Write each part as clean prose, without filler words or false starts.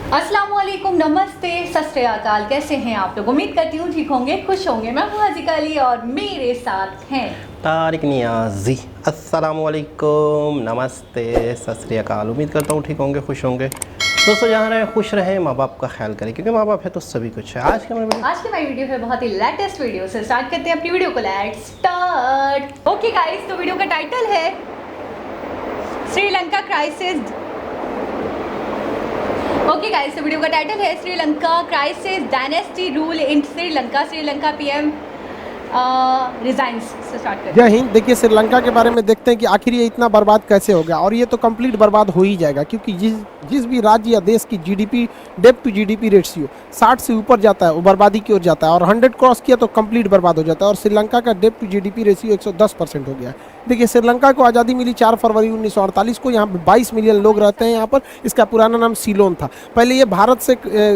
अस्सलामुअलैकुम, नमस्ते, सत श्री अकाल। कैसे हैं आप लोग? उम्मीद करती हूँ ठीक होंगे, खुश होंगे। मैं हूँ हज़ीका अली और मेरे साथ हैं तारिक नियाज़ी। अस्सलामुअलैकुम, नमस्ते, सत श्री अकाल। उम्मीद करता हूँ ठीक होंगे, खुश होंगे। दोस्तों जहाँ रहें खुश रहें, माँ बाप का ख्याल करें, क्योंकि माँ बाप है तो सभी कुछ है। आज की हमारी वीडियो है बहुत ही लेटेस्ट वीडियो से स्टार्ट करते हैं अपनी वीडियो को। Let's start. ओके गाइस, तो वीडियो का टाइटल है श्रीलंका क्राइसिस। ओके गाइस, तो वीडियो का टाइटल है Sri Lanka crisis, dynasty rule in Sri Lanka, Sri Lanka PM resigns से स्टार्ट करते हैं। जय हिंद। देखिए, श्रीलंका के बारे में देखते हैं कि आखिर ये इतना बर्बाद कैसे हो गया, और ये तो कंप्लीट बर्बाद हो ही जाएगा, क्योंकि जिस भी राज्य या देश की जीडीपी डेब्ट टू जीडीपी रेशियो 60 से ऊपर जाता है वो बर्बादी की ओर जाता है, और 100 क्रॉस किया तो कंप्लीट बर्बाद हो जाता है। और श्रीलंका का डेब्ट टू जीडीपी रेशियो 110% हो गया है। देखिए, श्रीलंका को आज़ादी मिली 4 फरवरी 1948 को। यहाँ पर 22 मिलियन लोग रहते हैं यहाँ पर। इसका पुराना नाम सीलोन था। पहले ये भारत से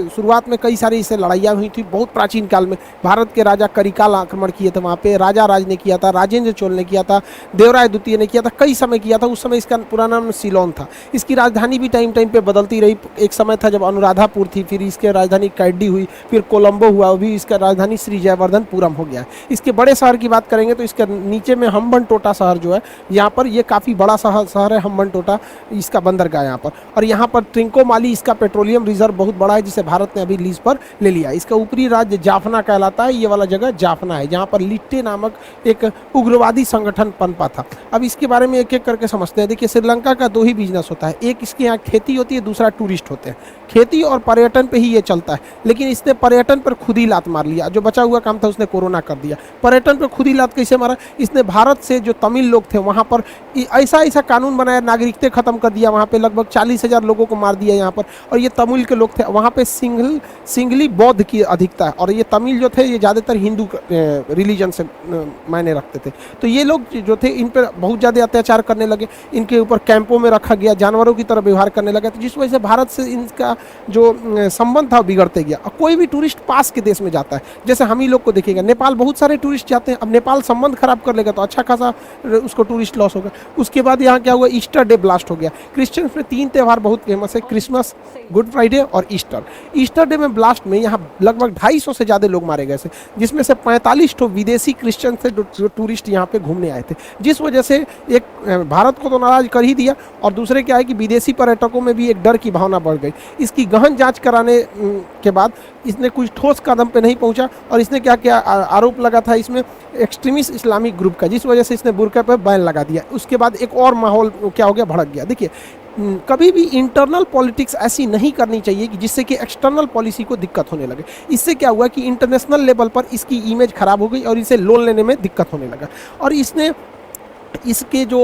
शुरुआत में कई सारी इससे लड़ाइयाँ हुई थी। बहुत प्राचीन काल में भारत के राजा करिकाल आक्रमण किए थे वहाँ पे। राजा राज ने किया था, राजेंद्र चोल ने किया था, देवराय द्वितीय ने किया था, कई समय किया था। उस समय इसका पुराना नाम सीलोन था। इसकी राजधानी भी टाइम टाइम पे बदलती रही। एक समय था जब अनुराधापुर थी, फिर इसकी राजधानी कैडी हुई, फिर कोलंबो हुआ, अभी इसका राजधानी श्री जयवर्धनपुरम हो गया है। इसके बड़े शहर की बात करेंगे तो इसके नीचे में हम्बनटोटा शहर जो है, यहाँ पर ये काफ़ी बड़ा शहर है हम्बनटोटा, इसका बंदरगाह यहाँ पर। और यहाँ पर ट्रिंकोमाली इसका पेट्रोलियम रिजर्व बहुत बड़ा है, जिसे भारत ने अभी लीज पर ले लिया। इसका ऊपरी राज्य जाफना कहलाता है। ये वाला जगह जाफना है, जहाँ पर लिट्टे नामक एक उग्रवादी संगठन पनपा था। अब इसके बारे में एक एक करके समझते हैं। देखिए, श्रीलंका का 2 ही बिजनेस होता है। एक इसके यहाँ खेती होती है, दूसरा टूरिस्ट होते हैं। खेती और पर्यटन पे ही ये चलता है, लेकिन इसने पर्यटन पर खुद ही लात मार लिया। जो बचा हुआ काम था उसने कोरोना कर दिया। पर्यटन पर खुद ही लात कैसे मारा? इसने भारत से जो तमिल लोग थे वहाँ पर ऐसा कानून बनाया, नागरिकता खत्म कर दिया। वहाँ पे लगभग 40,000 लोगों को मार दिया यहाँ पर। और ये तमिल के लोग थे वहाँ पे। सिंगली बौद्ध की अधिकता है, और ये तमिल जो थे ये ज़्यादातर हिंदू रिलीजन से मायने रखते थे। तो ये लोग जो थे इन पर बहुत ज़्यादा अत्याचार करने लगे। इनके ऊपर कैंपों में रखा गया, जानवरों की तरह व्यवहार करने लगा। तो जिस वजह से भारत से इनका जो संबंध था बिगड़ते गया। अब कोई भी टूरिस्ट पास के देश में जाता है, जैसे हम ही लोग को देखिएगा, नेपाल बहुत सारे टूरिस्ट जाते हैं। अब नेपाल संबंध खराब कर लेगा तो अच्छा खासा उसको टूरिस्ट लॉस होगा। उसके बाद यहाँ क्या हुआ? ईस्टर डे ब्लास्ट हो गया। क्रिश्चियंस में 3 त्यौहार बहुत फेमस है, क्रिसमस, गुड फ्राइडे और ईस्टर। ईस्टर डे में ब्लास्ट में यहाँ लगभग 250 से ज़्यादा लोग मारे गए थे, जिसमें से 45 तो विदेशी क्रिश्चियन थे जो टूरिस्ट यहाँ पे घूमने आए थे। जिस वजह से एक भारत को तो नाराज कर ही दिया, और दूसरे क्या है कि विदेशी पर्यटकों में भी एक डर की भावना बढ़ गई। इसकी गहन जांच कराने के बाद इसने कुछ ठोस कदम पे नहीं पहुंचा, और इसने क्या किया? आरोप लगा था इसमें एक्सट्रीमिस्ट इस्लामिक ग्रुप का, जिस वजह से इसने बुर्का पर बैन लगा दिया। उसके बाद एक और माहौल क्या हो गया? भड़क गया। देखिए, कभी भी इंटरनल पॉलिटिक्स ऐसी नहीं करनी चाहिए कि जिससे कि एक्सटर्नल पॉलिसी को दिक्कत होने लगे। इससे क्या हुआ कि इंटरनेशनल लेवल पर इसकी इमेज खराब हो गई, और इसे लोन लेने में दिक्कत होने लगा। और इसने इसके जो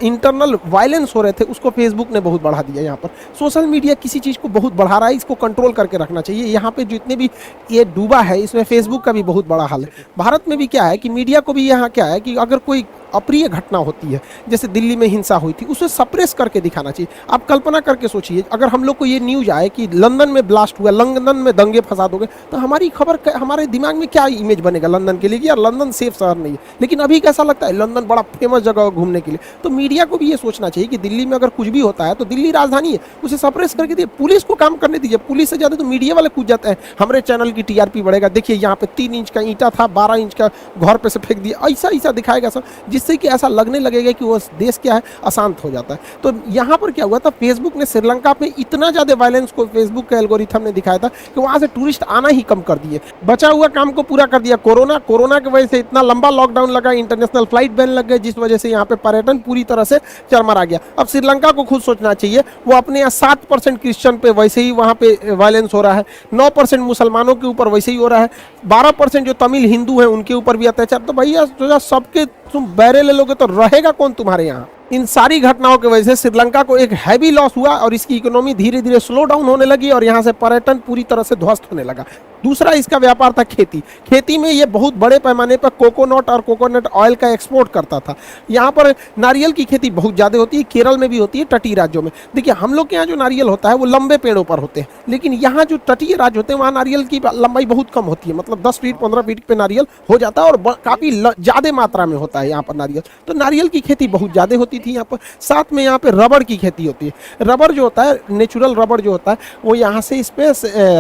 इंटरनल वायलेंस हो रहे थे उसको फेसबुक ने बहुत बढ़ा दिया। यहाँ पर सोशल मीडिया किसी चीज़ को बहुत बढ़ा रहा है, इसको कंट्रोल करके रखना चाहिए। यहाँ पे जितने भी ये डूबा है, इसमें फेसबुक का भी बहुत बड़ा हाल है। भारत में भी क्या है कि मीडिया को भी यहाँ क्या है कि अगर कोई अप्रिय घटना होती है, जैसे दिल्ली में हिंसा हुई थी, उसे सप्रेस करके दिखाना चाहिए। आप कल्पना करके सोचिए, अगर हम लोग को ये न्यूज़ आए कि लंदन में ब्लास्ट हुआ, लंदन में दंगे फसाद हो गए, तो हमारी खबर हमारे दिमाग में क्या इमेज बनेगा लंदन के लिए कि यार लंदन सेफ शहर नहीं है। लेकिन अभी कैसा लगता है? लंदन बड़ा फेमस जगह घूमने के लिए। तो मीडिया को भी ये सोचना चाहिए कि दिल्ली में अगर कुछ भी होता है तो दिल्ली राजधानी है, उसे सप्रेस करके दिए, पुलिस को काम करने दीजिए। पुलिस से ज़्यादा तो मीडिया वाले कूद जाते हैं, हमारे चैनल की टीआरपी बढ़ेगा। देखिए, यहाँ पे 3 इंच का ईंटा था, 12 इंच का घर पे से फेंक दिया, ऐसा दिखाएगा सब, जिससे कि ऐसा लगने लगेगा कि वो देश क्या है, अशांत हो जाता है। तो यहाँ पर क्या हुआ था? फेसबुक ने श्रीलंका पे इतना ज़्यादा वायलेंस को फेसबुक के एल्गोरिथम ने दिखाया था कि वहाँ से टूरिस्ट आना ही कम कर दिए। बचा हुआ काम को पूरा कर दिया कोरोना की वजह से इतना लंबा लॉकडाउन लगा, इंटरनेशनल फ्लाइट बैन लग गए, जिस वजह से यहाँ पे पर्यटन पूरी तरह से चरमरा गया। अब श्रीलंका को खुद सोचना चाहिए। वो अपने यहाँ 7% क्रिश्चियन पे वैसे ही वहाँ पे वायलेंस हो रहा है, 9% मुसलमानों के ऊपर वैसे ही हो रहा है, 12% जो तमिल हिंदू हैं उनके ऊपर भी अत्याचार। तो भैया सबके तुम बैरे ले लोगे तो रहेगा कौन तुम्हारे यहाँ? इन सारी घटनाओं की वजह से श्रीलंका को एक हैवी लॉस हुआ, और इसकी इकोनॉमी धीरे धीरे स्लो डाउन होने लगी, और यहाँ से पर्यटन पूरी तरह से ध्वस्त होने लगा। दूसरा इसका व्यापार था खेती। खेती में ये बहुत बड़े पैमाने पर कोकोनट और कोकोनट ऑयल का एक्सपोर्ट करता था। यहाँ पर नारियल की खेती बहुत ज़्यादा होती है, केरल में भी होती है, तटीय राज्यों में। देखिए हम लोग के यहाँ जो नारियल होता है वो लंबे पेड़ों पर होते हैं, लेकिन यहाँ जो तटीय राज्य होते हैं वहाँ नारियल की लंबाई बहुत कम होती है, मतलब 10 फीट 15 फीट पे नारियल हो जाता है और काफ़ी ज़्यादा मात्रा में होता है यहाँ पर नारियल। तो नारियल की खेती बहुत ज़्यादा होती थी यहाँ पर। साथ में यहाँ पे रबड़ की खेती होती है। रबड़ जो होता है, नेचुरल रबड़ जो होता है, वो यहाँ से इस पे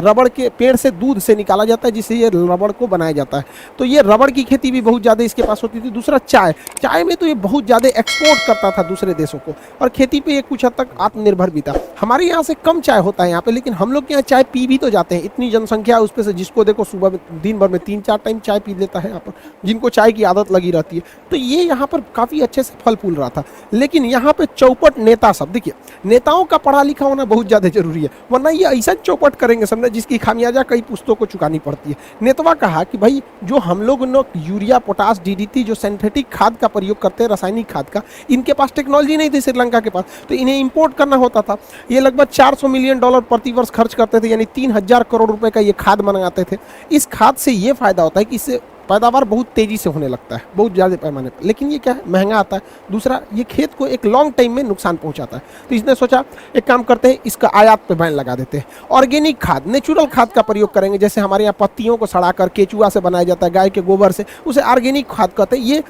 रबड़ के पेड़ से दूध से निकाला जाता है, जिससे ये रबड़ को बनाया जाता है। तो ये रबड़ की खेती भी बहुत ज़्यादा इसके पास होती थी। दूसरा चाय, चाय में तो ये बहुत ज़्यादा एक्सपोर्ट करता था दूसरे देशों को, और खेती पे ये कुछ हद तक आत्मनिर्भर भी था। हमारे यहाँ से कम चाय होता है यहाँ पे, लेकिन हम लोग के यहाँ चाय पी भी तो जाते हैं। इतनी जनसंख्या है उस पे से, जिसको देखो सुबह में दिन भर में 3-4 टाइम चाय पी लेता है यहाँ पर, जिनको चाय की आदत लगी रहती है। तो ये यहाँ पर काफ़ी अच्छे से फल फूल रहा था। लेकिन यहाँ पे चौपट नेता सब, देखिए नेताओं का पढ़ा लिखा होना बहुत ज़्यादा जरूरी है, वरना ये ऐसा चौपट करेंगे समझे जिसकी खामियाजा कई पुस्तकों को चुकानी पड़ती है। नेतवा कहा कि भाई जो हम लोग यूरिया, पोटास, डीडीटी जो सिंथेटिक खाद का प्रयोग करते हैं, रासायनिक खाद का, इनके पास टेक्नोलॉजी नहीं थी श्रीलंका के पास, तो इन्हें इंपोर्ट करना होता था। ये लगभग $400 मिलियन प्रति वर्ष खर्च करते थे, यानी 3000 करोड़ रुपए का ये खाद मंगाते थे। इस खाद से ये फायदा होता है कि इससे पैदावार बहुत तेजी से होने लगता है, बहुत ज़्यादा पैमाने पर, लेकिन ये क्या है, महंगा आता है। दूसरा, ये खेत को एक लॉन्ग टाइम में नुकसान पहुंचाता है। तो इसने सोचा एक काम करते हैं, इसका आयात पे बैन लगा देते हैं। ऑर्गेनिक खाद, नेचुरल खाद का प्रयोग करेंगे, जैसे हमारे यहाँ पत्तियों को सड़ाकर केचुआ से बनाया जाता है, गाय के गोबर से, उसे ऑर्गेनिक खाद कहते हैं।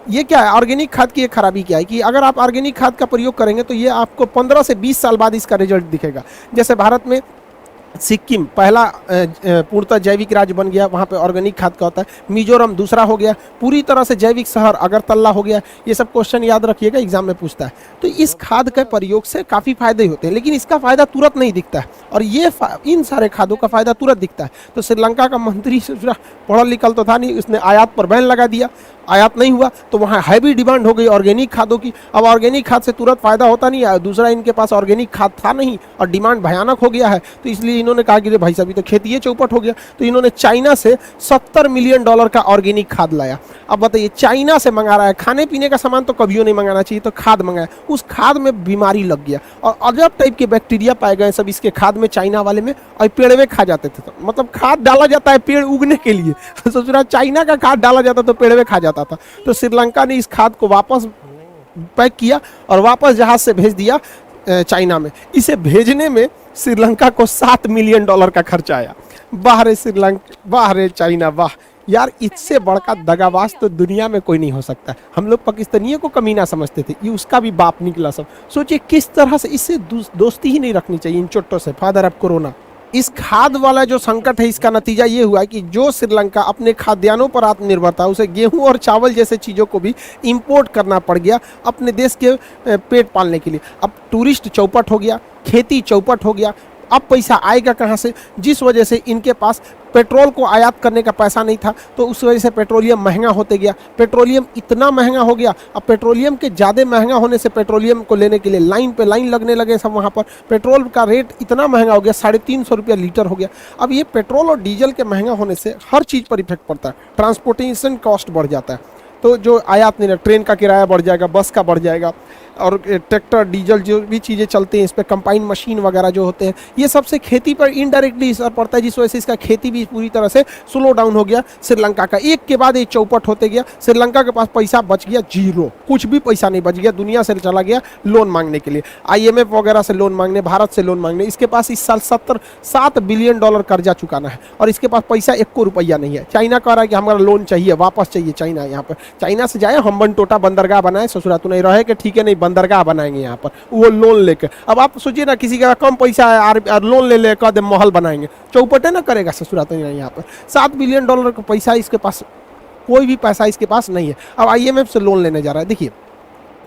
ये क्या है, ऑर्गेनिक खाद की एक खराबी क्या है कि अगर आप ऑर्गेनिक खाद का प्रयोग करेंगे तो ये आपको 15 से 20 साल बाद इसका रिजल्ट दिखेगा। जैसे भारत में सिक्किम पहला पूर्णतः जैविक राज्य बन गया, वहाँ पे ऑर्गेनिक खाद का होता है। मिजोरम दूसरा हो गया, पूरी तरह से जैविक शहर अगरतला हो गया। ये सब क्वेश्चन याद रखिएगा, एग्जाम में पूछता है। तो इस खाद के प्रयोग से काफ़ी फायदे होते हैं, लेकिन इसका फायदा तुरंत नहीं दिखता है, और ये इन सारे खादों का फायदा तुरंत दिखता है। तो श्रीलंका का मंत्री पढ़ा लिखा तो था नहीं, उसने आयात पर बैन लगा दिया। आयात नहीं हुआ तो वहाँ हैवी डिमांड हो गई ऑर्गेनिक खादों की। अब ऑर्गेनिक खाद से तुरंत फायदा होता नहीं है, दूसरा इनके पास ऑर्गेनिक खाद था नहीं और डिमांड भयानक हो गया है। तो इसलिए इन्होंने कहा कि भाई साहब, तो खेती ये चौपट हो गया। तो इन्होंने चाइना से $70 मिलियन का ऑर्गेनिक खाद लाया। अब बताइए, चाइना से मंगा रहा है, खाने पीने का सामान तो कभी नहीं मंगाना चाहिए, तो खाद मंगाया, उस खाद में बीमारी लग गया और अजब टाइप के बैक्टीरिया पाए गए सब इसके खाद में, चाइना वाले में, और पेड़वे खा जाते थे। तो मतलब खाद डाला जाता है पेड़ उगने के लिए, सोच रहा चाइना का खाद डाला जाता तो पेड़वे खा जाता था। तो श्रीलंका ने इस खाद को वापस पैक किया और वापस जहाज से भेज दिया चाइना में। इसे भेजने में श्रीलंका को $7 मिलियन का खर्चा आया। वाह रे श्रीलंका, वाह रे चाइना, वाह यार, इससे बड़का दगाबाज तो दुनिया में कोई नहीं हो सकता। हम लोग पाकिस्तानियों को कमीना समझते थे, ये उसका भी बाप निकला सब। सोचिए किस तरह से, इससे दोस्ती ही नहीं रखनी चाहिए इन चोटों से, फादर ऑफ कोरोना। इस खाद वाला जो संकट है, इसका नतीजा ये हुआ कि जो श्रीलंका अपने खाद्यान्नों पर आत्मनिर्भर था, उसे गेहूं और चावल जैसे चीज़ों को भी इंपोर्ट करना पड़ गया अपने देश के पेट पालने के लिए। अब टूरिस्ट चौपट हो गया, खेती चौपट हो गया, अब पैसा आएगा कहाँ से? जिस वजह से इनके पास पेट्रोल को आयात करने का पैसा नहीं था, तो उस वजह से पेट्रोलियम महंगा होते गया। पेट्रोलियम इतना महंगा हो गया, अब पेट्रोलियम के ज़्यादा महंगा होने से पेट्रोलियम को लेने के लिए लाइन पे लाइन लगने लगे सब। वहाँ पर पेट्रोल का रेट इतना महंगा हो गया, 350 रुपया लीटर हो गया। अब ये पेट्रोल और डीजल के महंगा होने से हर चीज़ पर इफेक्ट पड़ता है, ट्रांसपोर्टेशन कॉस्ट बढ़ जाता है। तो जो आयात नहीं, ट्रेन का किराया बढ़ जाएगा, बस का बढ़ जाएगा, और ट्रैक्टर, डीजल जो भी चीज़ें चलते हैं इस पर, कंबाइन मशीन वगैरह जो होते हैं, ये सबसे खेती पर इनडायरेक्टली असर पड़ता है, जिस वजह से इसका खेती भी पूरी तरह से स्लो डाउन हो गया श्रीलंका का। एक के बाद एक चौपट होते गया। श्रीलंका के पास पैसा बच गया जीरो, कुछ भी पैसा नहीं बच गया। दुनिया से चला गया लोन मांगने के लिए, IMF वगैरह से लोन मांगने, भारत से लोन मांगने। इसके पास इस साल $7 बिलियन कर्जा चुकाना है, और इसके पास पैसा 1 रुपया नहीं है। चाइना कह रहा है कि हमारा लोन चाहिए, वापस चाहिए। चाइना यहाँ पर, चाइना से जाए हम्बन टोटा बंदरगाह बनाए, ससुरा तो नहीं रहे कि ठीक है नहीं बंदरगाह बनाएंगे यहाँ पर, वो लोन लेकर। अब आप सोचिए ना, किसी का कम पैसा है, लोन ले कह दे महल बनाएंगे, चौपटे ना करेगा ससुरा तो नहीं। यहाँ पर $7 बिलियन का पैसा इसके पास, कोई भी पैसा इसके पास नहीं है। अब IMF से लोन लेने जा रहा है। देखिए,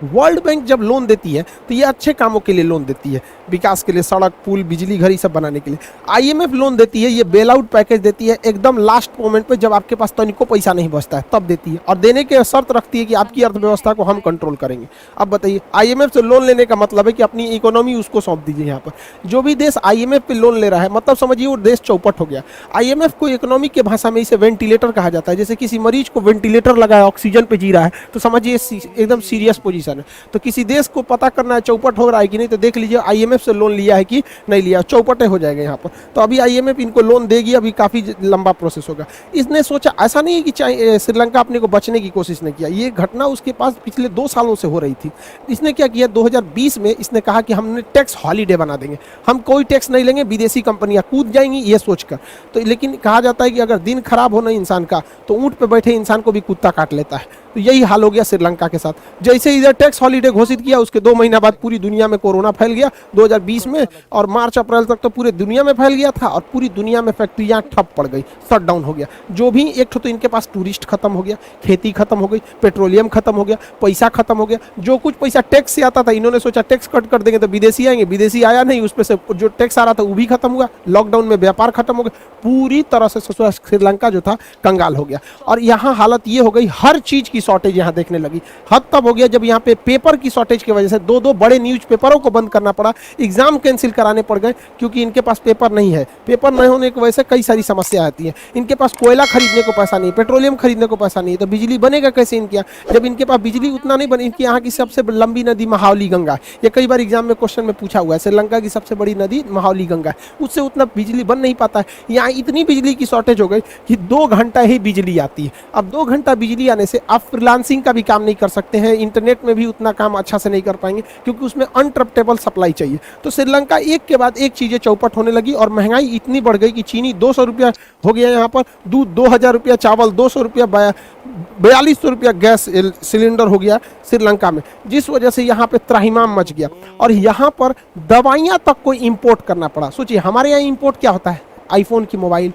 वर्ल्ड बैंक जब लोन देती है तो ये अच्छे कामों के लिए लोन देती है, विकास के लिए, सड़क, पुल, बिजली घर, ये सब बनाने के लिए। IMF लोन देती है, ये बेल आउट पैकेज देती है एकदम लास्ट मोमेंट पे, जब आपके पास तनिको पैसा नहीं बचता है तब देती है, और देने के शर्त रखती है कि आपकी अर्थव्यवस्था को हम कंट्रोल करेंगे। अब बताइए, IMF से लोन लेने का मतलब है कि अपनी इकोनॉमी उसको सौंप दीजिए। यहाँ पर जो भी देश IMF पे लोन ले रहा है, मतलब समझिए वो देश चौपट हो गया। IMF को इकोनॉमी के भाषा में इसे वेंटिलेटर कहा जाता है। जैसे किसी मरीज को वेंटिलेटर लगाया, ऑक्सीजन पे जी रहा है, तो समझिए एकदम सीरियस पोजीशन पोजीशन है। तो किसी देश को पता करना है चौपट हो रहा है कि नहीं, तो देख लीजिए IMF से लोन लिया है कि नहीं लिया, चौपटे हो जाएगा यहाँ पर। तो अभी IMF इनको लोन देगी, अभी काफ़ी लंबा प्रोसेस होगा। इसने सोचा, ऐसा नहीं है कि श्रीलंका अपने को बचने की कोशिश नहीं किया, ये घटना उसके पास पिछले 2 सालों से हो रही थी। इसने क्या किया, 2020 में इसने कहा कि हमने टैक्स हॉलीडे बना देंगे, हम कोई टैक्स नहीं लेंगे, विदेशी कंपनियां कूद जाएंगी ये सोचकर। तो लेकिन कहा जाता है कि अगर दिन खराब हो ना इंसान का, तो ऊँट पे बैठे इंसान को भी कुत्ता काट लेता है। तो यही हाल हो गया श्रीलंका के साथ। जैसे इधर टैक्स हॉलीडे घोषित किया, उसके 2 महीना बाद पूरी दुनिया में कोरोना फैल गया 2020 में, और मार्च अप्रैल तक तो पूरे दुनिया में फैल गया था, और पूरी दुनिया में फैक्ट्रियां ठप पड़ गई, शट डाउन हो गया। जो भी एक तो इनके पास टूरिस्ट खत्म हो गया, खेती खत्म हो गई, पेट्रोलियम खत्म हो गया, पैसा खत्म हो गया। जो कुछ पैसा टैक्स से आता था, इन्होंने सोचा टैक्स कट कर देंगे तो विदेशी आएंगे, विदेशी आया नहीं, उस पर से जो टैक्स आ रहा था वो भी खत्म हुआ। लॉकडाउन में व्यापार खत्म हो गया, पूरी तरह से श्रीलंका जो था कंगाल हो गया। और यहाँ हालत ये हो गई, हर चीज की शॉर्टेज यहाँ देखने लगी। हद तब हो गया जब यहाँ पे पेपर की शॉर्टेज की वजह से 2 बड़े न्यूज पेपरों को बंद करना पड़ा, एग्जाम कैंसिल कराने पड़ गए, क्योंकि इनके पास पेपर नहीं है। पेपर नहीं होने की वजह से कई सारी समस्या आती है। इनके पास कोयला खरीदने को पैसा नहीं, पेट्रोलियम खरीदने को पैसा नहीं, तो बिजली बनेगा कैसे इनके यहाँ, जब इनके पास बिजली उतना नहीं बने। इनके यहाँ की सबसे लंबी नदी महावली गंगा, ये कई बार एग्जाम में क्वेश्चन में पूछा हुआ है। श्रीलंका की सबसे बड़ी नदी महावली गंगा है, उससे उतना बिजली बन नहीं पाता है। यहाँ इतनी बिजली की शॉर्टेज हो गई कि 2 घंटा ही बिजली आती है। अब 2 घंटा बिजली आने से आप फ्रीलांसिंग का भी काम नहीं कर सकते हैं, इंटरनेट में भी उतना काम अच्छा से नहीं कर पाएंगे, क्योंकि उसमें अनट्रप्टेबल सप्लाई चाहिए। तो श्रीलंका एक के बाद एक चीज़ें चौपट होने लगी, और महंगाई इतनी बढ़ गई कि चीनी 200 रुपया हो गया यहाँ पर, दूध 2000 रुपया, चावल 200 रुपया, 4200 रुपया गैस सिलेंडर हो गया श्रीलंका में, जिस वजह से यहाँ पे त्राहिमाम मच गया। और यहाँ पर दवाइयाँ तक को इम्पोर्ट करना पड़ा। सोचिए हमारे यहाँ इम्पोर्ट क्या होता है, आईफोन की मोबाइल,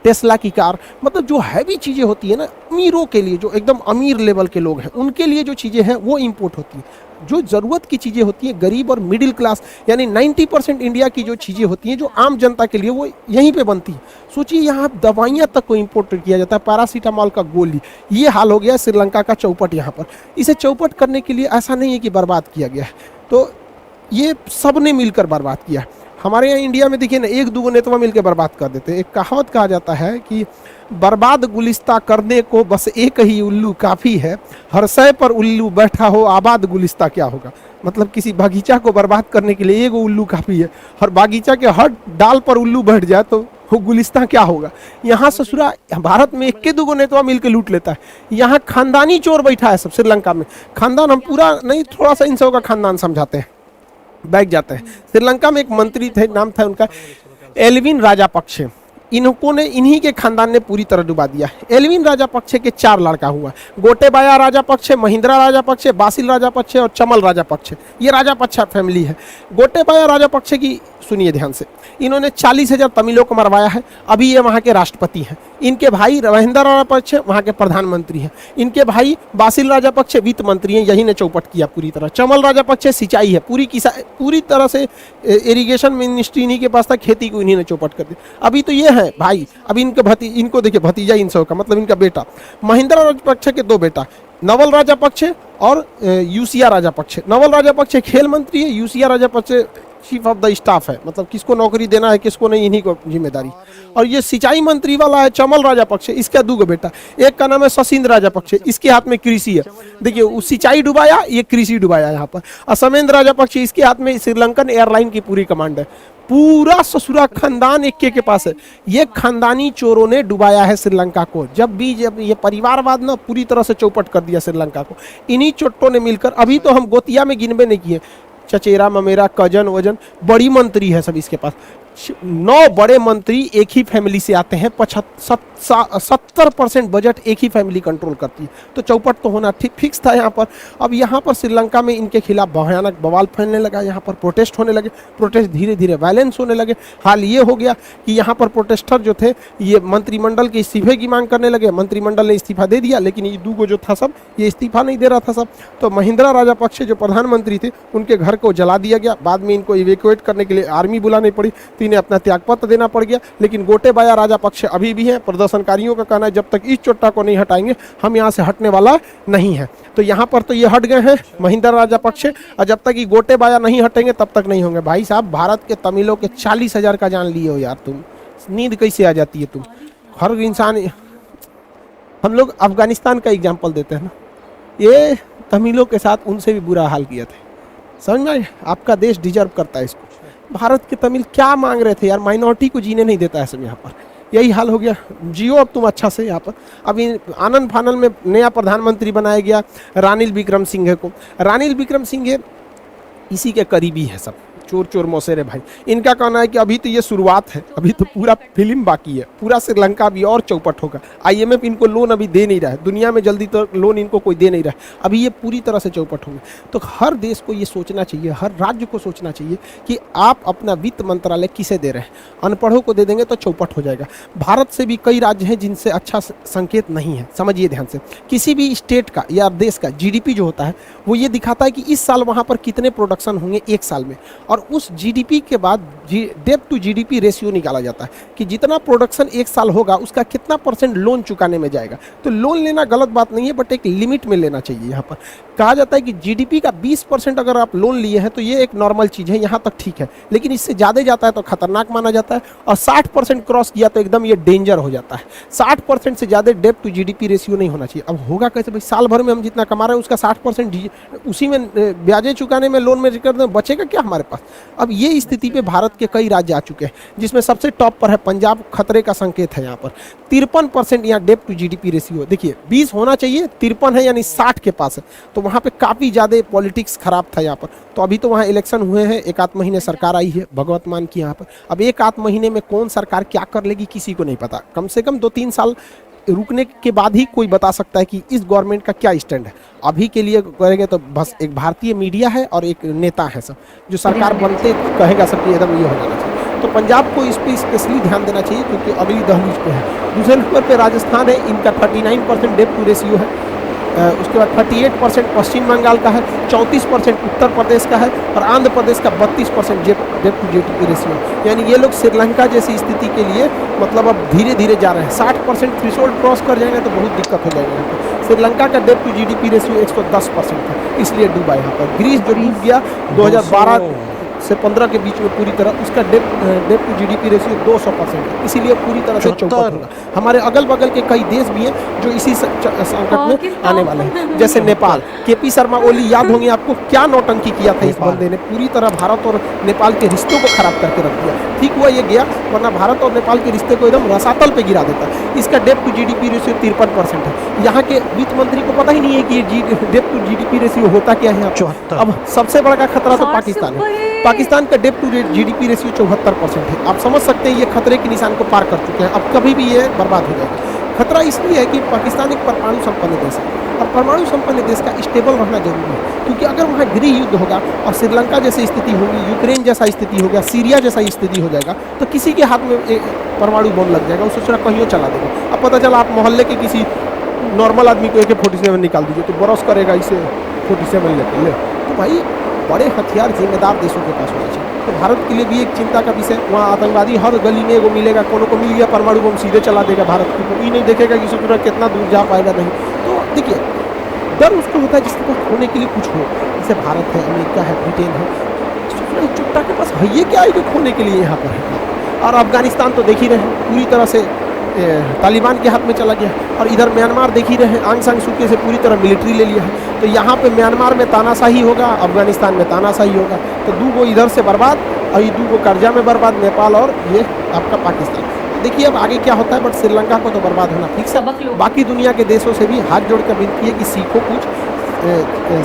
टेस्ला की कार, मतलब जो हैवी चीज़ें होती है ना, अमीरों के लिए, जो एकदम अमीर लेवल के लोग हैं उनके लिए जो चीज़ें हैं वो इंपोर्ट होती है। जो ज़रूरत की चीज़ें होती हैं गरीब और मिडिल क्लास, यानी 90% इंडिया की जो चीज़ें होती हैं जो आम जनता के लिए, वो यहीं पे बनती है। सोचिए यहाँ दवाइयाँ तक को इंपोर्ट किया जाता है, पैरासीटामॉल का गोली। ये हाल हो गया श्रीलंका का चौपट यहाँ पर। इसे चौपट करने के लिए ऐसा नहीं है कि बर्बाद किया गया है, तो ये सब ने मिलकर बर्बाद किया। हमारे यहाँ इंडिया में देखिए ना, 1-2 नेता मिलकर बर्बाद कर देते हैं। एक कहावत कहा जाता है कि बर्बाद गुलिस्ता करने को बस एक ही उल्लू काफ़ी है, हर शय पर उल्लू बैठा हो आबाद गुलिस्ता क्या होगा। मतलब किसी बागीचा को बर्बाद करने के लिए 1 उल्लू काफ़ी है, हर बागीचा के हर डाल पर उल्लू बैठ जाए तो वो गुलिस्ता क्या होगा। यहाँ ससुरा भारत में 1-2 नेता मिलकर लूट लेता है। यहाँ खानदानी चोर बैठा है सब श्रीलंका में। खानदान हम पूरा नहीं, थोड़ा सा इन सबों का खानदान समझाते हैं, बैठ जाते हैं। श्रीलंका में एक मंत्री थे, नाम था उनका एल्विन राजापक्षे। इन्हीं के खानदान ने पूरी तरह डुबा दिया। एल्विन राजापक्षे के 4 लड़का हुआ, गोटेबाया राजापक्षे, महिंद्रा राजापक्षे, बासिल राजापक्षे और चमल राजापक्षे। ये राजापक्षा फैमिली है। गोटेबाया राजापक्षे की सुनिए ध्यान से, इन्होंने 40,000 तमिलों को मरवाया है। अभी ये वहाँ के राष्ट्रपति हैं। इनके भाई महिंद्रा राजापक्षे वहाँ के प्रधानमंत्री हैं। इनके भाई बासिल राजापक्षे वित्त मंत्री हैं, यही ने चौपट किया पूरी तरह। चमल राजापक्षे सिंचाई है, पूरी तरह से इरिगेशन मिनिस्ट्री इन्हीं के पास था, खेती को इन्हीं ने चौपट कर दिया। अभी तो ये है भाई, अभी इनको देखिए भतीजा इन सब का, मतलब इनका बेटा महिंद्रा राजापक्षे के 2 बेटा, नवल राजापक्षे और यूसिया राजापक्षे। नवल राजापक्षे खेल मंत्री है, यूसिया Rajapaksa chief of the staff है, मतलब किसको नौकरी देना है किसको नहीं, इन्हीं को जिम्मेदारी। और ये सिंचाई मंत्री वाला है चमल राजापक्षे, इसका 2 बेटा, एक का नाम है सशिंद्र राजापक्षे, इसके हाथ में कृषि है। देखिए वो सिंचाई डुबाया, ये कृषि डुबाया यहाँ पर। और समेंद्र राजापक्षे, इसके हाथ में श्रीलंकन एयरलाइन की पूरी कमांड है। पूरा ससुरा खानदान एक के पास है। ये खानदानी चोरों ने डुबाया है श्रीलंका को। जब ये परिवारवाद ना पूरी तरह से चौपट कर दिया श्रीलंका को, इन्हीं चोट्टों ने मिलकर। अभी तो हम गोतिया में गिनबे नहीं किए, चचेरा ममेरा कजन वजन बड़ी मंत्री है सब इसके पास। 9 बड़े मंत्री एक ही फैमिली से आते हैं। 70% बजट एक ही फैमिली कंट्रोल करती है। तो चौपट तो होना ठीक फिक्स था यहाँ पर। अब यहाँ पर श्रीलंका में इनके खिलाफ भयानक बवाल फैलने लगा, यहाँ पर प्रोटेस्ट होने लगे, प्रोटेस्ट धीरे धीरे वायलेंस होने लगे। हाल ये हो गया कि यहाँ पर प्रोटेस्टर जो थे ये मंत्रिमंडल के इस्तीफे की मांग करने लगे। मंत्रिमंडल ने इस्तीफा दे दिया, लेकिन ये 2 जो था सब ये इस्तीफा नहीं दे रहा था सब। तो महिंद्रा राजापक्षे जो प्रधानमंत्री थे उनके घर को जला दिया गया। बाद में इनको इवैक्यूएट करने के लिए आर्मी बुलानी पड़ी, तो इन्हें अपना त्यागपत्र देना पड़ गया। लेकिन गोटेबाया राजापक्षे अभी भी हैं। प्रदर्शनकारियों का कहना है जब तक इस चोट्टा को नहीं हटाएंगे हम यहाँ से हटने वाला नहीं है। तो यहाँ पर तो ये हट गए हैं महिंद्रा राजापक्षे, और जब तक ये गोटेबाया नहीं हटेंगे तब तक नहीं होंगे। भाई साहब भारत के तमिलों के 40,000 का जान लिए हो यार, तुम नींद कैसे आ जाती है तुम। हर इंसान, हम लोग अफगानिस्तान का एग्जाम्पल देते हैं ना, ये तमिलों के साथ उनसे भी बुरा हाल किया था। समझ में आया? आपका देश डिजर्व करता है इसको। भारत के तमिल क्या मांग रहे थे यार, माइनॉरिटी को जीने नहीं देता है सब यहाँ पर। यही हाल हो गया, जियो अब तुम अच्छा से यहाँ पर। अभी आनंद फानल में नया प्रधानमंत्री बनाया गया रानिल विक्रमसिंघे को। रानिल विक्रमसिंघे इसी के करीबी है सब, चोर चोर मौसेरे भाई। इनका कहना है कि अभी तो ये शुरुआत है, अभी तो पूरा फिल्म बाकी है, पूरा श्रीलंका भी और चौपट होगा। IMF इनको लोन अभी दे नहीं रहा है, दुनिया में जल्दी तो लोन इनको कोई दे नहीं रहा है, अभी ये पूरी तरह से चौपट होंगे। तो हर देश को ये सोचना चाहिए, हर राज्य को सोचना चाहिए कि आप अपना वित्त मंत्रालय किसे दे रहे हैं। अनपढ़ों को दे देंगे तो चौपट हो जाएगा। भारत से भी कई राज्य हैं जिनसे अच्छा संकेत नहीं है, समझिए ध्यान से। किसी भी स्टेट का या देश का GDP जो होता है वो ये दिखाता है कि इस साल वहाँ पर कितने प्रोडक्शन होंगे एक साल में, और उस GDP के बाद डेब्ट टू GDP रेशियो निकाला जाता है कि जितना प्रोडक्शन एक साल होगा उसका कितना % लोन चुकाने में जाएगा। तो लोन लेना गलत बात नहीं है, बट एक लिमिट में लेना चाहिए। यहाँ पर कहा जाता है कि GDP का 20% अगर आप लोन लिए हैं तो ये एक नॉर्मल चीज़ है, यहाँ तक ठीक है, लेकिन इससे ज़्यादा जाता है तो खतरनाक माना जाता है, और 60% क्रॉस किया तो एकदम ये डेंजर हो जाता है। 60% से ज़्यादा डेब्ट टू GDP रेशियो नहीं होना चाहिए। अब होगा कैसे भाई, साल भर में हम जितना कमा रहे हैं उसका 60% उसी में ब्याजें चुकाने में, लोन में कर दें, बचेगा क्या हमारे पास। अब ये स्थिति पे भारत के कई राज्य आ चुके हैं, जिसमें सबसे टॉप पर है पंजाब, खतरे का संकेत है यहाँ पर। 53% यहाँ डेब्ट टू GDP रेशियो, देखिए 20 होना चाहिए, 53 है यानी 60 के पास है। तो वहाँ पे काफ़ी ज़्यादा पॉलिटिक्स खराब था यहाँ पर। तो अभी तो वहाँ इलेक्शन हुए हैं, एक आध महीने सरकार आई है भगवत मान की यहाँ पर। अब एक आध महीने में कौन सरकार क्या कर लेगी किसी को नहीं पता, कम से कम 2-3 साल रुकने के बाद ही कोई बता सकता है कि इस गवर्नमेंट का क्या स्टैंड है। अभी के लिए करेंगे तो बस एक भारतीय मीडिया है और एक नेता है सब, जो सरकार बनते कहेगा सब कि एकदम ये हो जाना चाहिए। तो पंजाब को इस पर स्पेशली ध्यान देना चाहिए क्योंकि अगली दहलीज पे है। दूसरे नंबर पे राजस्थान है, इनका 39% डेब्ट टू रेशियो है। उसके बाद 38% पश्चिम बंगाल का है, 34% उत्तर प्रदेश का है, और आंध्र प्रदेश का 32% डेब्ट टू GDP रेशियो। यानी ये लोग श्रीलंका जैसी स्थिति के लिए मतलब अब धीरे धीरे जा रहे हैं। 60% थ्रेशोल्ड क्रॉस कर जाएंगे तो बहुत दिक्कत हो जाएगा यहाँ पर। श्रीलंका का डेब्ट टू GDP रेशियो 110% है, इसलिए डूबा यहाँ पर। ग्रीस जो डूब गया 2012 से 15 के बीच में पूरी तरह, उसका डेब्ट टू GDP रेशियो 200% है, इसीलिए पूरी तरह से चौपट होगा। हमारे अगल बगल के कई देश भी हैं जो इसी संकट में आने वाले हैं, जैसे नेपाल। KP शर्मा ओली याद होंगे आपको, क्या नौटंकी किया था इस बंदे ने, पूरी तरह भारत और नेपाल के रिश्तों को खराब करके रख दिया। ठीक हुआ ये गया, वरना भारत और नेपाल के रिश्ते को एकदम रसातल पे गिरा देता। इसका डेब्ट टू GDP रेशियो 53% है। यहाँ के वित्त मंत्री को पता ही नहीं है कि ये डेब्ट टू GDP रेशियो होता क्या है। अब सबसे बड़ा खतरा तो पाकिस्तान है। पाकिस्तान का डेब्ट टू GDP रेशियो 74% है। आप समझ सकते हैं ये खतरे के निशान को पार कर चुके हैं, अब कभी भी ये बर्बाद हो जाएगा। खतरा इसलिए है कि पाकिस्तान एक परमाणु संपन्न देश है, और परमाणु संपन्न देश का स्टेबल रहना जरूरी है, क्योंकि अगर वहाँ गृह युद्ध होगा और श्रीलंका जैसी स्थिति होगी, यूक्रेन जैसा स्थिति हो गया, सीरिया जैसा स्थिति हो जाएगा, तो किसी के हाथ में एक परमाणु बम लग जाएगा, उसे कहीं चला देगा। अब पता चला आप मोहल्ले के किसी नॉर्मल आदमी को AK-47 निकाल दीजिए तो बरस करेगा इसे 47 लेकर ले। तो भाई बड़े हथियार जिम्मेदार देशों के पास होना चाहिए। तो भारत के लिए भी एक चिंता का विषय, वहाँ आतंकवादी हर गली में वो मिलेगा, कोनो को मिल गया परमाणु बम सीधे चला देगा भारत को, कोई नहीं देखेगा कि सूत्र कितना दूर जा पाएगा नहीं। तो देखिए डर उसको होता है जिसके पास होने के लिए कुछ हो, जैसे भारत है, अमेरिका है, ब्रिटेन है। चुट्टा के पास है ये क्या है जो खोने के लिए यहाँ पर है। और अफगानिस्तान तो देख ही रहे हैं पूरी तरह से तालिबान के हाथ में चला गया, और इधर म्यांमार देख ही रहे हैं, आंग सान सूकी से पूरी तरह मिलिट्री ले लिया है। तो यहाँ पे म्यांमार में तानाशाही होगा, अफगानिस्तान में तानाशाही होगा, तो 2 इधर से बर्बाद और ये 2 कर्जा में बर्बाद, नेपाल और ये आपका पाकिस्तान। तो देखिए अब आगे क्या होता है, बट श्रीलंका को तो बर्बाद होना फिक्स है। बाकी दुनिया के देशों से भी हाथ जोड़ कर विनती है कि सीखो कुछ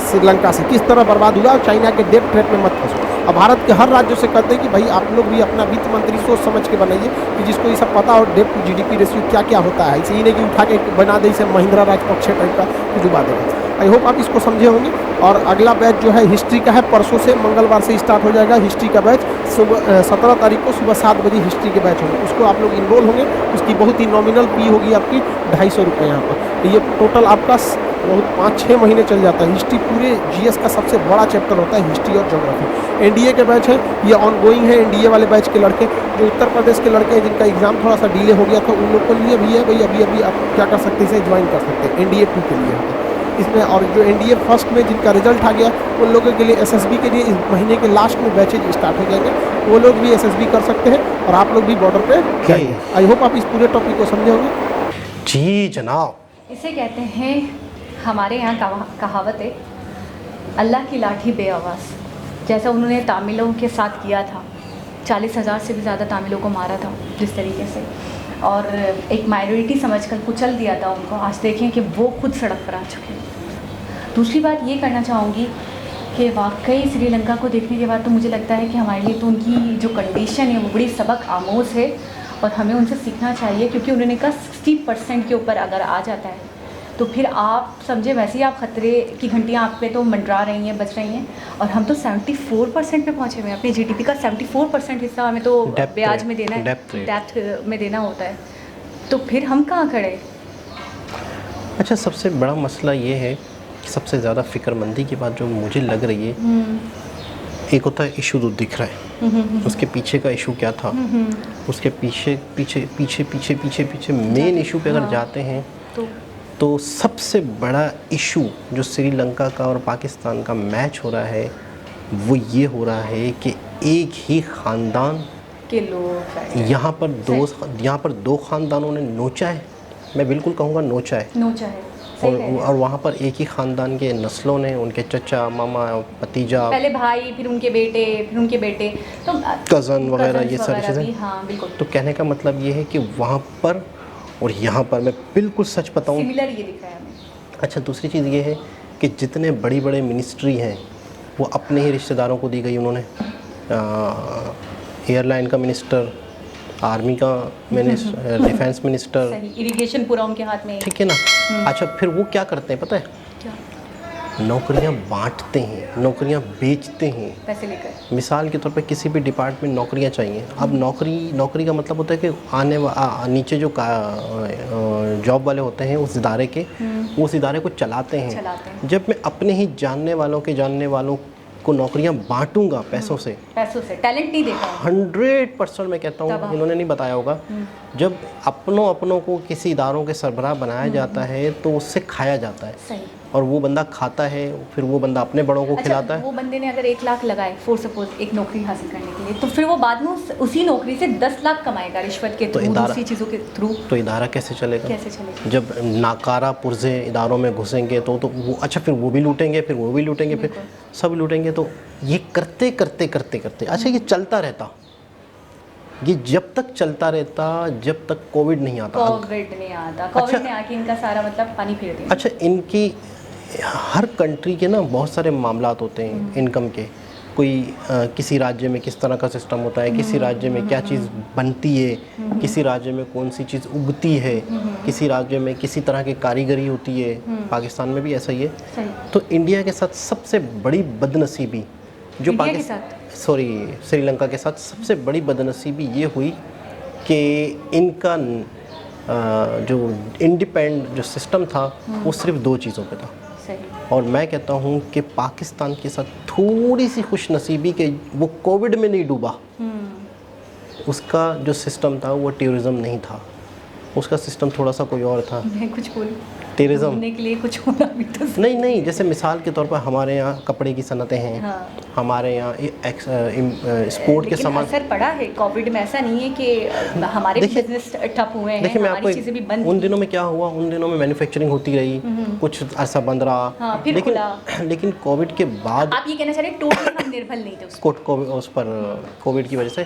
श्रीलंका से, किस तरह बर्बाद हुआ, चाइना के डेब्ट ट्रैप में मत फंसो। अब भारत के हर राज्यों से कहते हैं कि भाई आप लोग भी अपना वित्त मंत्री सोच समझ के बनाइए कि जिसको ये सब पता हो डेब्ट टू GDP रेशियो क्या क्या होता है। इसे ही नहीं कि उठा के बना दे इसे महिंद्रा राजपक्षे टाइप का डुबा देगा। आई होप आप इसको समझे होंगे। और अगला बैच जो है हिस्ट्री का है, परसों से मंगलवार से स्टार्ट हो जाएगा हिस्ट्री का बैच। सुबह 17 तारीख को सुबह 7 बजे हिस्ट्री के बैच होंगे, उसको आप लोग इनरोल होंगे। उसकी बहुत ही नॉमिनल फी होगी आपकी 250 रुपये यहाँ पर। ये टोटल आपका बहुत 5-6 महीने चल जाता है। हिस्ट्री पूरे GS का सबसे बड़ा चैप्टर होता है, हिस्ट्री और ज्योग्राफी। NDA के बैच है, ये ऑनगोइंग है। NDA वाले बैच के लड़के जो उत्तर प्रदेश के लड़के हैं जिनका एग्जाम थोड़ा सा डिले हो गया था, उन लोग के लिए भी है भाई, अभी आप क्या कर सकते हैं, इसे ज्वाइन कर सकते हैं। NDA 2 के लिए इसमें, और जो NDA फर्स्ट में जिनका रिजल्ट आ गया उन लोगों के लिए SSB के लिए इस महीने के लास्ट में बैचेज स्टार्ट हो जाएंगे, वो लोग भी SSB कर सकते हैं और आप लोग भी बॉर्डर पे जाइए। आई होप आप इस पूरे टॉपिक को समझे होंगे। जी जनाब। इसे कहते हैं हमारे यहाँ कहावत है, अल्लाह की लाठी बेआवाज़। जैसा उन्होंने तामिलों के साथ किया था, 40,000 से भी ज़्यादा तामिलों को मारा था जिस तरीके से, और एक माइनॉरिटी समझकर कुचल दिया था उनको, आज देखें कि वो खुद सड़क पर आ चुके हैं। दूसरी बात ये करना चाहूँगी कि वाकई श्रीलंका को देखने के बाद तो मुझे लगता है कि हमारे लिए तो उनकी जो कंडीशन है वो बड़ी सबक आमोज़ है और हमें उनसे सीखना चाहिए, क्योंकि उन्होंने कहा 60% के ऊपर अगर आ जाता है तो फिर आप समझे वैसे ही आप ख़तरे की घंटियाँ आप पे तो मंडरा रही हैं, बज रही हैं, और हम तो 74% पे पहुँचे हुए हैं। अपनी जीडीपी का 74% हिस्सा हमें तो ब्याज में देना है, डेप्थ में देना होता है, तो फिर हम कहाँ खड़े। अच्छा, सबसे बड़ा मसला ये है कि सबसे ज़्यादा फ़िक्रमंदी की बात जो मुझे लग रही है, एक होता है इशू तो दिख रहा है, उसके पीछे का इशू क्या था, उसके पीछे पीछे पीछे पीछे पीछे पीछे मेन इशू पे अगर जाते हैं तो सबसे बड़ा इशू जो श्रीलंका का और पाकिस्तान का मैच हो रहा है वो ये हो रहा है कि एक ही ख़ानदान के लोग यहाँ पर दो ख़ानदानों ने नोचा है, मैं बिल्कुल कहूँगा नोचा है, और वहाँ पर एक ही ख़ानदान के नस्लों ने, उनके चचा, मामा, भतीजा, पहले भाई, फिर उनके बेटे, तो कज़न वगैरह ये सारी चीज़ें। हाँ बिल्कुल। तो कहने का मतलब ये है कि वहाँ पर और यहाँ पर मैं बिल्कुल सच बताऊँ, सिमिलर ये दिख रहा है हमें। अच्छा, दूसरी चीज़ ये है कि जितने बड़ी बड़े मिनिस्ट्री हैं वो अपने ही रिश्तेदारों को दी गई। उन्होंने एयरलाइन का मिनिस्टर, आर्मी का मिनिस्टर, डिफेंस मिनिस्टर, इरिगेशन पूरा उनके हाथ में, ठीक है ना। अच्छा, फिर वो क्या करते हैं पता है, क्या नौकरियां बांटते हैं, नौकरियां बेचते हैं, पैसे लेकर। मिसाल के तौर पे किसी भी डिपार्टमेंट नौकरियां चाहिए, अब नौकरी का मतलब होता है कि नीचे जो जॉब वाले होते हैं उस इदारे के, वो उस इदारे को चलाते हैं। जब मैं अपने ही जानने वालों को नौकरियां बांटूंगा पैसों से, टैलेंट नहीं देता, 100% मैं कहता हूँ, इन्होंने नहीं बताया होगा, जब अपनों को किसी इदारों के सरबराह बनाया जाता है तो उससे खाया जाता है। सही। और वो बंदा खाता है, फिर वो बंदा अपने बड़ों को खिलाता है। वो बंदे ने अगर 1 लाख लगाए फॉर सपोज एक नौकरी हासिल करने के लिए, तो फिर वो बाद में उसी नौकरी से 10 लाख कमाएगा रिश्वत के थ्रू, दूसरी चीज़ों के थ्रू। तो इदारा कैसे चलेगा? जब नाकारा पुरजे इदारों में घुसेंगे तो वो, अच्छा, फिर वो भी लूटेंगे, फिर सब लूटेंगे। तो ये करते अच्छा, ये चलता रहता, ये जब तक चलता रहता जब तक कोविड नहीं आता। कोविड ने आके इनका सारा मतलब पानी फेर दिया। अच्छा, इनकी हर कंट्री के ना बहुत सारे मामलात होते हैं इनकम के, कोई किसी राज्य में किस तरह का सिस्टम होता है, किसी राज्य में क्या चीज़ बनती है, किसी राज्य में कौन सी चीज़ उगती है, किसी राज्य में किसी तरह की कारीगरी होती है, पाकिस्तान में भी ऐसा ही है। तो इंडिया के साथ सबसे बड़ी बदनसीबी जो श्रीलंका के साथ सबसे बड़ी बदनसीबी ये हुई कि इनका जो इंडिपेंडेंट जो सिस्टम था वो सिर्फ 2 चीज़ों पे था। और मैं कहता हूँ कि पाकिस्तान के साथ थोड़ी सी खुशनसीबी के वो कोविड में नहीं डूबा, उसका जो सिस्टम था वो टूरिज़्म नहीं था, उसका सिस्टम थोड़ा सा कोई और था। मैं कुछ बोलूं, टूरिज़्म के लिए कुछ होना भी तो नहीं, जैसे मिसाल के तौर पर हमारे यहाँ कपड़े की सनतें हैं, हाँ। हमारे यहाँ स्पोर्ट के सामान असर पड़ा है कोविड में, ऐसा नहीं है कि हमारे बिजनेस ठप हुए हैं। देखिए, मैं आपको उन दिनों में क्या हुआ, उन दिनों में मैन्युफैक्चरिंग होती रही, कुछ अरसा बंद रहा, हाँ, लेकिन कोविड के बाद आप ये कहना चाह रहे हैं टोटली हम निर्भर नहीं थे उस पर कोविड की वजह से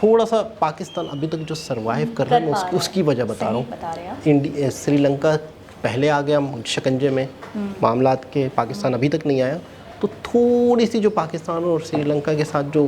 थोड़ा सा पाकिस्तान अभी तक जो सर्वाइव कर रहा है उसकी वजह बता रहा हूँ। श्रीलंका पहले आ गया शिकंजे में मामलात के, पाकिस्तान अभी तक नहीं आया, तो थोड़ी सी जो पाकिस्तान और श्रीलंका के साथ जो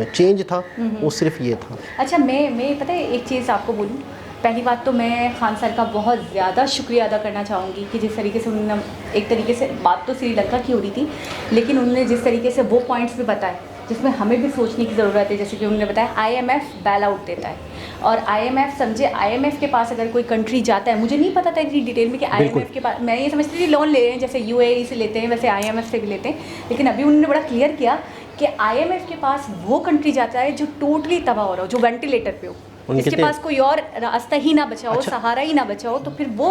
चेंज था वो सिर्फ ये था। अच्छा, मैं पता है एक चीज़ आपको बोलूँ, पहली बात तो मैं खान सर का बहुत ज़्यादा शुक्रिया अदा करना चाहूँगी कि जिस तरीके से उन्होंने, एक तरीके से बात तो श्रीलंका की हो रही थी, लेकिन उन्होंने जिस तरीके से वो पॉइंट्स भी बताए जिसमें हमें भी सोचने की ज़रूरत है। जैसे कि उन्होंने बताया IMF बैल आउट देता है, और IMF समझे, IMF के पास अगर कोई कंट्री जाता है, मुझे नहीं पता था इतनी डिटेल में कि IMF के पास, मैं ये समझती थी लोन ले रहे हैं जैसे UAE से लेते हैं वैसे IMF से भी लेते हैं, लेकिन अभी उन्होंने बड़ा क्लियर किया कि IMF के पास वो कंट्री जाता है जो टोटली तबाह हो रहा हो, जो वेंटिलेटर पे हो, इसके पास कोई और रास्ता ही ना बचा हो, सहारा ही ना बचा हो, तो फिर वो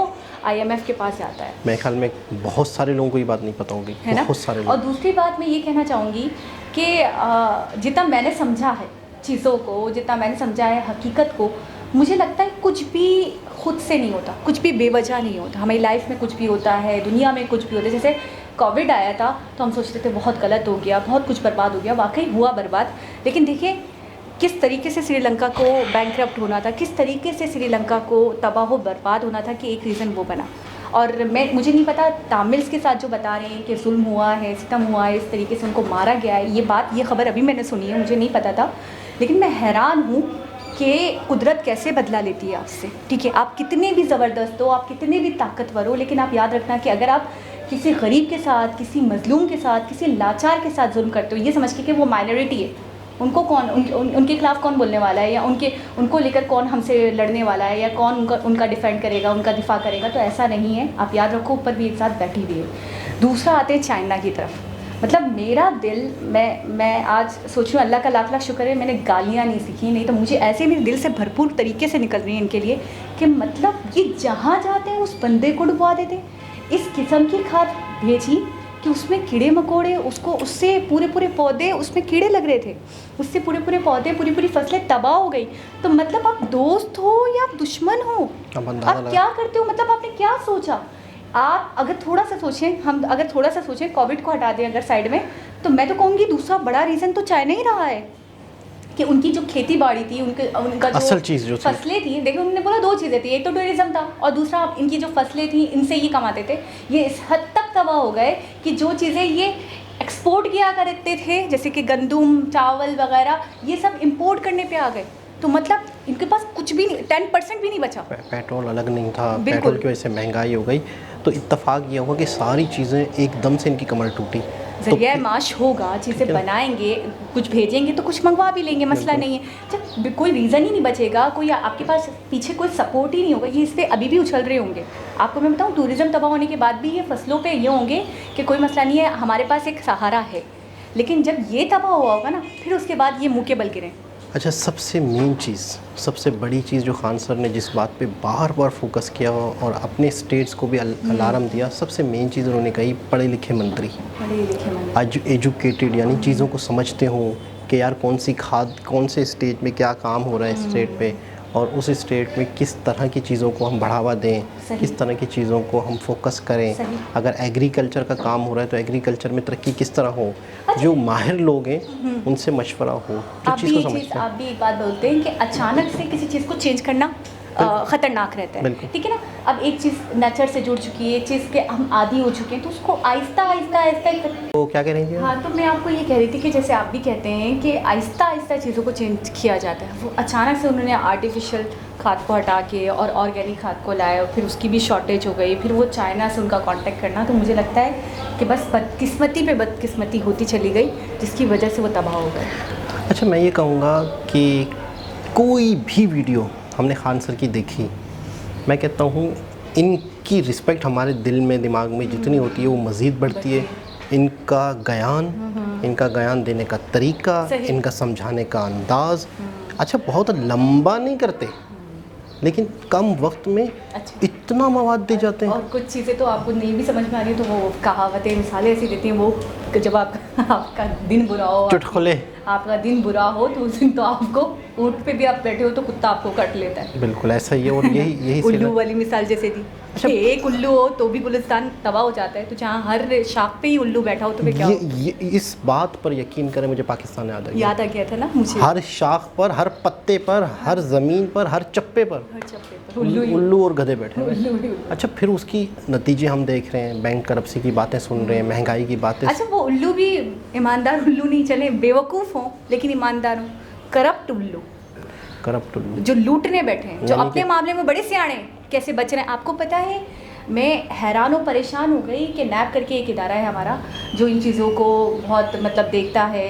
IMF के पास जाता है। मेरे ख्याल में बहुत सारे लोगों को ये बात नहीं पता होगी, है ना? बहुत सारे लोग। और दूसरी बात मैं ये कहना चाहूँगी कि जितना मैंने समझा है चीज़ों को, जितना मैंने समझा है हकीकत को, मुझे लगता है कुछ भी खुद से नहीं होता, कुछ भी बेवजह नहीं होता। हमारी लाइफ में कुछ भी होता है, दुनिया में कुछ भी होता है। जैसे कोविड आया था तो हम सोचते थे बहुत गलत हो गया, बहुत कुछ बर्बाद हो गया, वाकई हुआ बर्बाद। लेकिन देखिए किस तरीके से श्रीलंका को बैंकरप्ट होना था, किस तरीके से श्रीलंका को तबाह बर्बाद होना था कि एक रीज़न वो बना। और मुझे नहीं पता तामिल्स के साथ जो बता रहे हैं कि जुल्म हुआ है, सितम हुआ है, इस तरीके से उनको मारा गया है, ये खबर अभी मैंने सुनी है, मुझे नहीं पता था। लेकिन मैं हैरान हूँ कि कुदरत कैसे बदला लेती है आपसे। ठीक है, आप कितने भी ज़बरदस्त हो, आप कितने भी ताकतवर हो, लेकिन आप याद रखना कि अगर आप किसी गरीब के साथ, किसी मजलूम के साथ, किसी लाचार के साथ जुल्म करते हो, ये समझ के कि वो माइनॉरिटी है, उनको कौन उनके खिलाफ़ कौन बोलने वाला है, या उनको लेकर कौन हमसे लड़ने वाला है, या कौन उनका डिफेंड करेगा, उनका दिफा करेगा। तो ऐसा नहीं है, आप याद रखो ऊपर भी एक साथ बैठी हुई है। दूसरा आते हैं चाइना की तरफ। मतलब मेरा दिल, मैं आज सोच रही हूँ अल्लाह का लाख लाख शुक्र है मैंने गालियाँ नहीं सीखी, नहीं तो मुझे ऐसे मेरे दिल से भरपूर तरीके से निकल रही हैं इनके लिए कि मतलब ये जहाँ जाते हैं उस बंदे को डुबा देते हैं। इस किस्म की खाद भेजी कि उसमें कीड़े मकोड़े, उससे पूरे पौधे, उसमें कीड़े लग रहे थे, उससे पूरे पौधे, पूरी फसलें तबाह हो गई। तो मतलब आप दोस्त हो या आप दुश्मन हो, आप क्या करते हो? मतलब आपने क्या सोचा? आप अगर थोड़ा सा सोचें, कोविड को हटा दें अगर साइड में, तो मैं तो कहूँगी दूसरा बड़ा रीज़न तो चाइना ही रहा है कि उनकी जो खेती बाड़ी थी, उनका जो असल चीज़ जो फसलें थी, देखो उन्होंने बोला 2 चीज़ें थी, एक तो टूरिज़्म था और दूसरा इनकी जो फसलें थी इनसे ये कमाते थे। ये इस हद तक तबाह हो गए कि जो चीज़ें ये एक्सपोर्ट किया करते थे जैसे कि गंदम, चावल वगैरह, ये सब इंपोर्ट करने पे आ गए। तो मतलब इनके पास कुछ भी नहीं, 10% भी नहीं बचा। पेट्रोल अलग नहीं था, पेट्रोल की वजह से महंगाई हो गई, तो इत्तेफाक ये हुआ कि सारी चीज़ें एकदम से इनकी कमर टूटी। ज़रिया माश होगा, चीज़ें बनाएंगे, कुछ भेजेंगे तो कुछ मंगवा भी लेंगे, मसला नहीं है। जब कोई रीज़न ही नहीं बचेगा, कोई आपके पास पीछे कोई सपोर्ट ही नहीं होगा, ये इस पर अभी भी उछल रहे होंगे। आपको मैं बताऊँ, टूरिज़्म तबाह होने के बाद भी ये फसलों पे ये होंगे कि कोई मसला नहीं है, हमारे पास एक सहारा है। लेकिन जब ये तबाह हुआ होगा ना, फिर उसके बाद ये मुँह के बल गिरें। अच्छा, सबसे मेन चीज़, सबसे बड़ी चीज़ जो खान सर ने जिस बात पे बार बार फोकस किया और अपने स्टेट्स को भी अलार्म दिया, सबसे मेन चीज़ उन्होंने कही, पढ़े लिखे मंत्री, एजुकेटेड, यानी चीज़ों को समझते हो कि यार कौन सी खाद कौन से स्टेट में क्या काम हो रहा है स्टेट पे, और उस स्टेट में किस तरह की चीज़ों को हम बढ़ावा दें, किस तरह की चीज़ों को हम फोकस करें। अगर एग्रीकल्चर का काम हो रहा है तो एग्रीकल्चर में तरक्की किस तरह हो, जो माहिर लोग हैं उनसे मशवरा हो, तो चीज़ को समझते हैं। आप भी एक बात बोलते हैं कि अचानक से किसी चीज़ को चेंज करना ख़तरनाक रहता है, ठीक है ना। अब एक चीज़ नेचर से जुड़ चुकी है, एक चीज़ के हम आदी हो चुके हैं, तो उसको आहिस्ता तो क्या कह रही थी? हाँ, तो मैं आपको ये कह रही थी कि जैसे आप भी कहते हैं कि आहिस्ता आहिस्ता चीज़ों को चेंज किया जाता है। वो अचानक से उन्होंने आर्टिफिशियल खाद को हटा के और ऑर्गेनिक खाद को लाया, फिर उसकी भी शॉर्टेज हो गई, फिर वो चाइना से उनका कांटेक्ट करना, तो मुझे लगता है कि बस बदकिस्मती पे बदकिस्मती होती चली गई, जिसकी वजह से वो तबाह हो गए। अच्छा, मैं ये कहूँगा कि कोई भी वीडियो हमने खान सर की देखी, मैं कहता हूँ इनकी रिस्पेक्ट हमारे दिल में, दिमाग में जितनी होती है वो मज़ीद बढ़ती है। इनका बयान देने का तरीका, इनका समझाने का अंदाज़, अच्छा बहुत लंबा नहीं करते लेकिन कम वक्त में इतना मवाद दे जाते हैं। और कुछ चीज़ें तो आपको नहीं भी समझ में आ रही, तो वो कहावतें, मिसालें ऐसी देती हैं वो, जब आपका दिन बुरा हो, चुटकुले, आपका दिन बुरा हो तो उस दिन तो आपको ऊँट पे भी आप बैठे हो तो कुत्ता आपको काट लेता है। बिल्कुल ऐसा ही है। और यही उल्लू वाली मिसाल जैसे दी, अच्छा, एक उल्लू हो तो भी गुलिस्तान तबाह हो जाता है, तो जहाँ हर शाख पे ही उल्लू बैठा हो तो फिर क्या हो? इस बात पर यकीन करें, मुझे पाकिस्तान याद आ गया था ना मुझे। हर शाख पर, हर पत्ते पर, हर ज़मीन पर, हर चप्पे पर उल्लू और गधे बैठे हुए। अच्छा, फिर उसकी नतीजे हम देख रहे हैं, बैंक करप्सी की बातें सुन रहे हैं, महंगाई की बातें। अच्छा, वो उल्लू भी ईमानदार उल्लू नहीं, चले बेवकूफ़ हों लेकिन ईमानदार हों, करप्ट उल्लू जो लूटने बैठे हैं, जो अपने मामले में बड़े सियाणे, कैसे बच रहे हैं। आपको पता है, मैं हैरान और परेशान हो गई कि नैब करके एक इदारा है हमारा जो इन चीज़ों को बहुत मतलब देखता है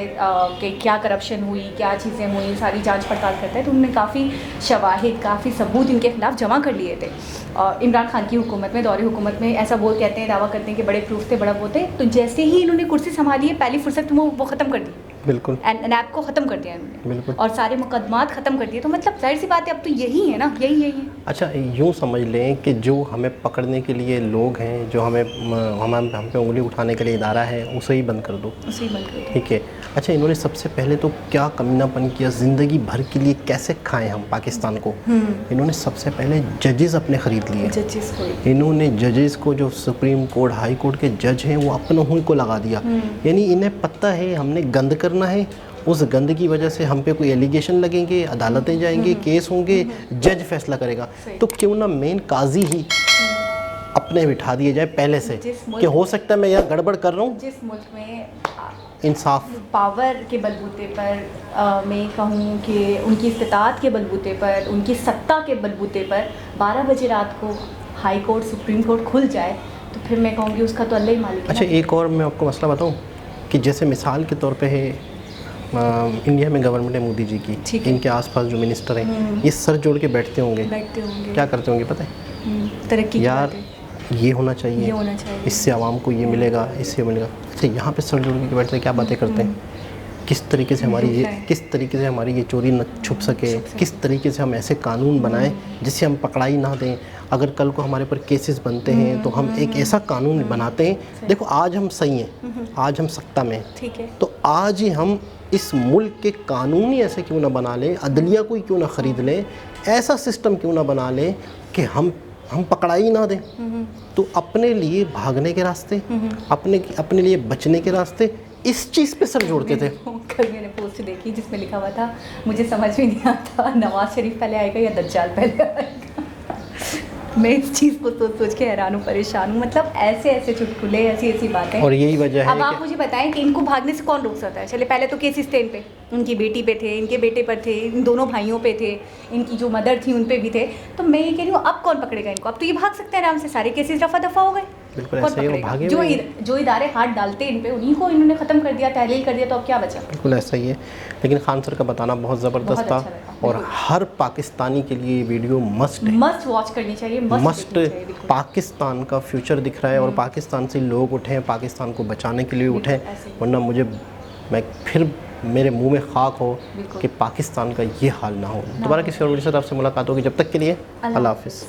कि क्या करप्शन हुई, क्या चीज़ें हुई, सारी जांच पड़ताल करता है। तो उन्होंने काफ़ी शवाहिद, काफ़ी सबूत इनके खिलाफ जमा कर लिए थे। और इमरान खान की हुकूमत में, दौरे हुकूमत में, ऐसा वो कहते हैं, दावा करते हैं कि बड़े प्रूफ थे, बड़ा वो थे। तो जैसे ही इन्होंने कुर्सी संभाली है, पहली फुर्सत में वो ख़त्म कर दी। बिल्कुल। नैब को ख़त्म कर दिया इन्होंने, बिल्कुल। और सारे मुकदमात ख़त्म कर दिए। तो मतलब जाहिर सी बात है, अब तो यही है ना, यही है। अच्छा, यूँ समझ लें कि जो हमें पकड़ने के लिए लोग हैं, जो हमें हम पे उंगली उठाने के लिए इदारा है, उसे ही बंद कर दो, उसे ही बंद कर दो। ठीक है। अच्छा, इन्होंने सबसे पहले तो क्या कमीनापन किया, ज़िंदगी भर के लिए कैसे खाएं हम पाकिस्तान को। इन्होंने सबसे पहले जजेस अपने ख़रीद लिए। जजेस को, इन्होंने जजेस को, जो सुप्रीम कोर्ट, हाई कोर्ट के जज हैं, वो अपनों ही को लगा दिया। यानी इन्हें पता है हमने गंद करना है, उस गंद की वजह से हम पे कोई एलिगेशन लगेंगे, अदालतें जाएंगे, केस होंगे, जज फैसला करेगा। तो क्यों ना मेन काजी ही अपने बिठा दिए जाए पहले से, कि हो सकता है मैं यहाँ गड़बड़ कर रहा हूँ। जिस मुल्क में इंसाफ पावर के बलबूते पर मैं कहूँ कि उनकी इस्तिताअत के बलबूते पर, उनकी सत्ता के बलबूते पर 12 बजे रात को हाई कोर्ट, सुप्रीम कोर्ट खुल जाए, तो फिर मैं कहूँगी उसका तो अल्लाह ही मालिक है। अच्छा, एक और मैं आपको मसला बताऊँ कि जैसे मिसाल के तौर पे है इंडिया में गवर्नमेंट है मोदी जी की, इनके आसपास जो मिनिस्टर हैं, ये सर जोड़ के बैठते होंगे, क्या करते होंगे पता है? तरक्की यार ये होना चाहिए, इससे आवाम को ये मिलेगा, इससे मिलेगा। अच्छा, यहाँ पे सर जोड़ के बैठते हैं, क्या बातें करते हैं, किस तरीके से हमारी ये चोरी न छुप सके, किस तरीके से हम ऐसे कानून बनाएं जिससे हम पकड़ाई ना दें। अगर कल को हमारे ऊपर केसेस बनते हैं तो हम एक ऐसा कानून बनाते हैं, देखो आज हम सही हैं, आज हम सत्ता में, ठीक है, तो आज ही हम इस मुल्क के कानून ही ऐसे क्यों ना बना लें, अदलिया को ही क्यों ना ख़रीद लें, ऐसा सिस्टम क्यों ना बना लें कि हम पकड़ाई ना दें। तो अपने लिए भागने के रास्ते, अपने लिए बचने के रास्ते इस चीज़ पे सर जोड़ते थे। कल मैंने पोस्ट देखी जिसमें लिखा हुआ था, मुझे समझ में नहीं आता नवाज शरीफ पहले आएगा या दज्जाल पहले आएगा। मैं इस चीज़ को सोच के हैरान हूँ, परेशान हूँ। मतलब ऐसे चुटकुले, ऐसी बातें। और यही वजह है अब आप मुझे बताएं कि इनको भागने से कौन रोक सकता है? चले, पहले तो केसेस थे इन पे, उनकी बेटी पे थे, इनके बेटे पर थे, इन दोनों भाइयों पे थे, इनकी जो मदर थी उन पे भी थे। तो मैं ये कह रही हूँ, अब कौन पकड़ेगा इनको? अब तो ये भाग सकते हैं आराम से, सारे केसेस रफा दफा हो गए। बिल्कुल कौन ऐसे ही वो पकड़ेगा? भागे जो इदारे हाथ डालते इन पे, उन्हीं को इन्होंने ख़त्म कर दिया, तहलील कर दिया, तो अब क्या बचा? बिल्कुल ऐसा ही है। लेकिन खान सर का बताना बहुत ज़बरदस्त था, और हर पाकिस्तानी के लिए ये वीडियो मस्ट वॉच करनी चाहिए, मस्ट। पाकिस्तान का फ्यूचर दिख रहा है, और पाकिस्तान से लोग उठे, पाकिस्तान को बचाने के लिए उठे, वरना मेरे मुंह में खाक हो कि पाकिस्तान का ये हाल ना हो। दोबारा किसी और वीडियो से आपसे मुलाकात होगी, जब तक के लिए अल्लाह हाफिज़।